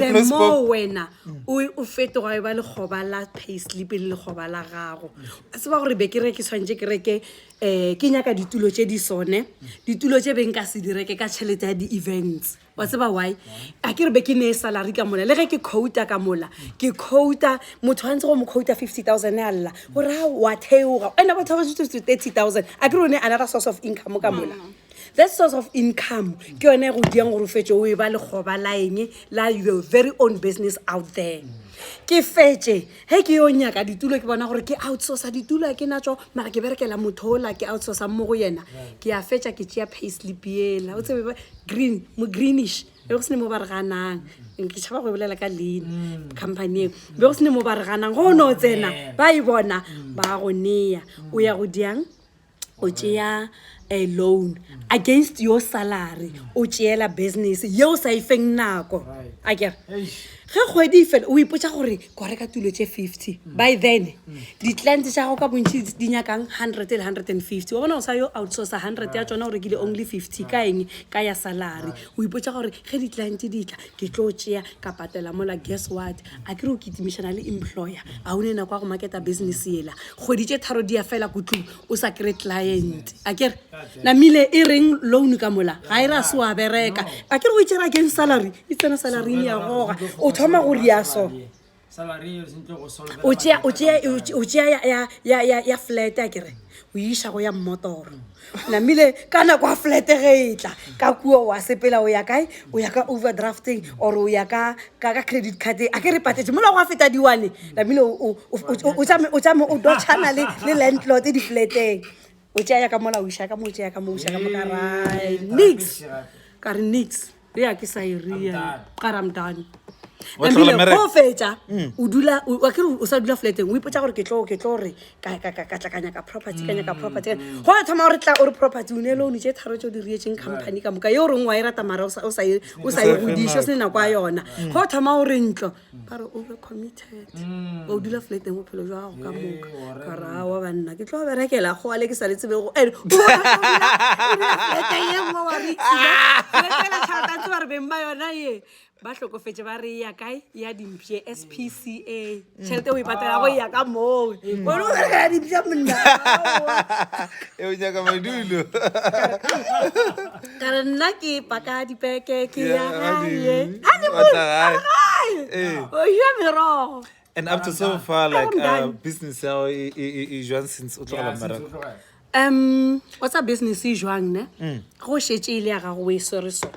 the more wena o fetoga ba le khoba la payslip le khoba la gago se ba gore be ke reke tshwantse ke reke ke nyaka ditulo tše di sone ditulo tše beng ka se direke ka tšhelete ya di events wa tseba why a ke re be ke ne salary ka mola le ge ke quota ka mola ke quota motho a ntse go mo quota 50,000 ya alla gore wa theoga ena ba thaba 30,000 a ke rone another source of income ka mola that source of income ke yone go diang gore fetse o e ba le khoba la eng la your very own business out there ke fetse he ke yo nyaka ditulo ke bona gore ke outsource ditulo ke natso mara ke berekela mothola ke outsource mo go yena ke a fetsa ke tšea payslip yela o tsebe green mo greenish be go sene mo ba re ganang ke tšhaba go bolela ka lean company be go sene mo ba re ganang go no tsena ba e bona ba go nea o ya go diang o tšea a loan against your salary o tšeela business yo sa ifeng nako a ke ge kgwedi fela o ipotsa gore go reka tulo tše 50 by then di-clients tša go ka bontši di nyakang 100 le 150 wa bona o sa yo outsource 100 ya tsona o rekile only 50 ka eng ka ya salary o ipotsa gore ge di-clients di tla ke tlo tšea ka patela mola guess what a ke re o kitimišana le employer a o ne nako ya go marketa business yela kgwedi tše tharo di ya fela kutlung o sa kry client a kere namile e reng loan ka mola ga e ra se wa bereka a kere o itšera against salary e tsena salary ya goga o thoma go ria so o tšea ya flat a kere o iša go ya mmotoro namile ka nako a flat ge e tla ka kuo wa sepela o ya kae o ya ka overdrafting or o ya ka credit card a ke re patetse mola go a feta diwane namile o tsame o dotšhana le landlord di flateng o tšea ya ka mola o iša ka mo tšea ka mo ka rai nix ka re nix le ya ke sa e ria ka I'm done namile go fetsa o dula o ke o sa dula flateng o ipotsa gore ke tlo re ka tlakanya ka property go a thoma gore tla o re property o ne loan tše tharo tšo di reaching company ka moka yo reng wa e rata mara o sa e godišo se nako ya yona go a thoma gore ntlo ba re over committed o dula flateng bophelo jwa gago ka moka ka ra wa banna ke tlo berekela go ale ke sa le tsebe go flateng ye mo wa rixile flateng tšhelete tse ba re beng ba yona ye ba hlokofetse ba re ya kae ya dimpše SPCA tšhelete o e patela go ya ka moo bona o berekela dimpše monna e o nyaka madulo ka re nna ke paka dipeke ke ya gae o ya merogo and up to so far like business how is jwang since o tlogela mmarako what's a business e jwang ne go šetše ile ya gago o e swere so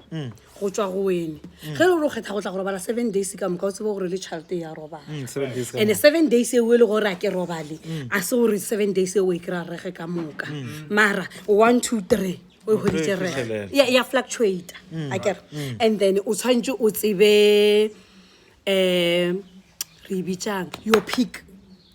go tswa go wene ge le go kgetha go tla go robala 7 days ka moka o tsebe gore le tšhelete ya robala and 7 days e le gore a ke robale a se gore 7 days e o e kry-a rege ka moka mara 1 2 3 o e hoditše rege ya fluctuate a kere and then o tshwantse o tsebe re bitsang your peak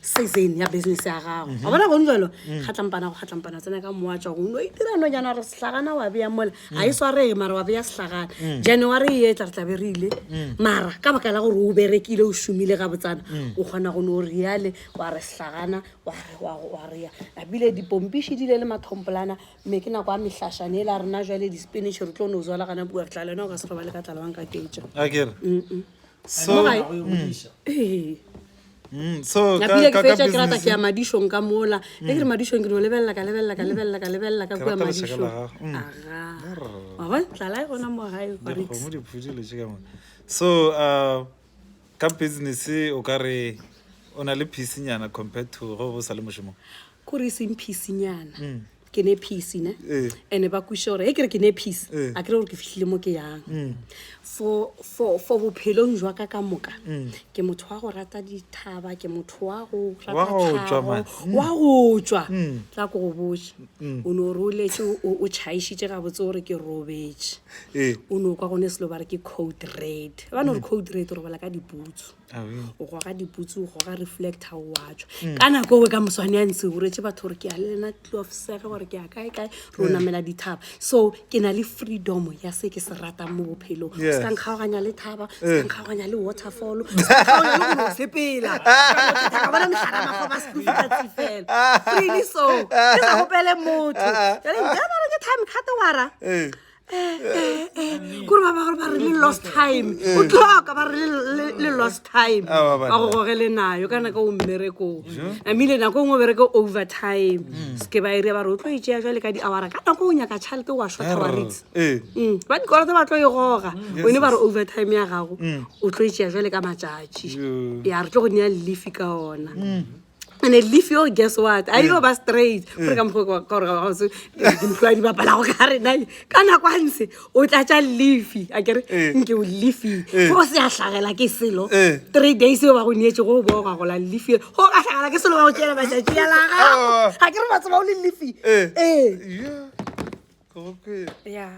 season ya business ya gago a bona go njalo kgatlampana tsena ka moatswa go no itira no jana re sehlagana wa bea mola a e sware mara wa bea sehlagana January e tla be re ile mara ka baka la gore o berekile o shumile ga botsana o kgona go no riale wa re sehlagana wa re ya a bile dipompishi di le mathompolana me ke na kwa mehlashane la rena jwale di spinach re tlo no zwala kana bua tla lena o ka se robale ka tlalwang ka ketso akere so so ka fetša ke rata ke ya madishong ka mola le ke re madishong ke no lebella ka kua madishong wa bona tlala e gona mo gae so ka business o ka re o na le phisinyana compared to go bo sa le mošomong kore seng phisinyana ke ne peace ne ene ba kuša gore e kere ke ne peace a kere gore ke fihlile mo ke yang for bophelong jwa ka moka ke motho wa go rata dithaba ke motho wa go rata wa go tswa tla go go botse o no re o letse o tšhaišitše gabotse gore ke robetse o no kwa gone selo ba re ke code red ba no re code red o robala ka diputsu o go ga diputsu go ga reflector wa tswa ka nako o ka moswane ya ntse o retse batho gore ke a lena of sega gore ke a kae ro namela dithaba so ke na le freedom ya se ke se rata mo bophelong se ka nkgaoganya le thaba se ka nkgaoganya le waterfall se ka nkgaoganya le go sepela ka bona mehlala magoba se fela freely so ke sa gopele motho ya ba re ke time khata wara kore ba re le lost time o tloka ba re le lost time Ah, ba go gogele nayo ka nako o mmerekong amile nako ngwe bereke overtime ke ba ire ba re o tlo itšea jwale ka di-hour ka nako o nyaka tšhalete wa shota wa rix ba dikolota ba tlo e goga o ne ba re overtime ya gago o tlo itšea jwale ka matšatši ya re tlo go nea leafi ka ona and a leafy, oh, guess what? I know about straight. For example, employee ba pala go ka re nai kana kwanse o tla tša leafy a kere nke o leafy go se a hlagela ke selo 3 days ba go neetse go boga go la leafy go ka hlagela ke selo ba go tšela matšatši ya la gago a kere ba tseba o le leafy Okay. yeah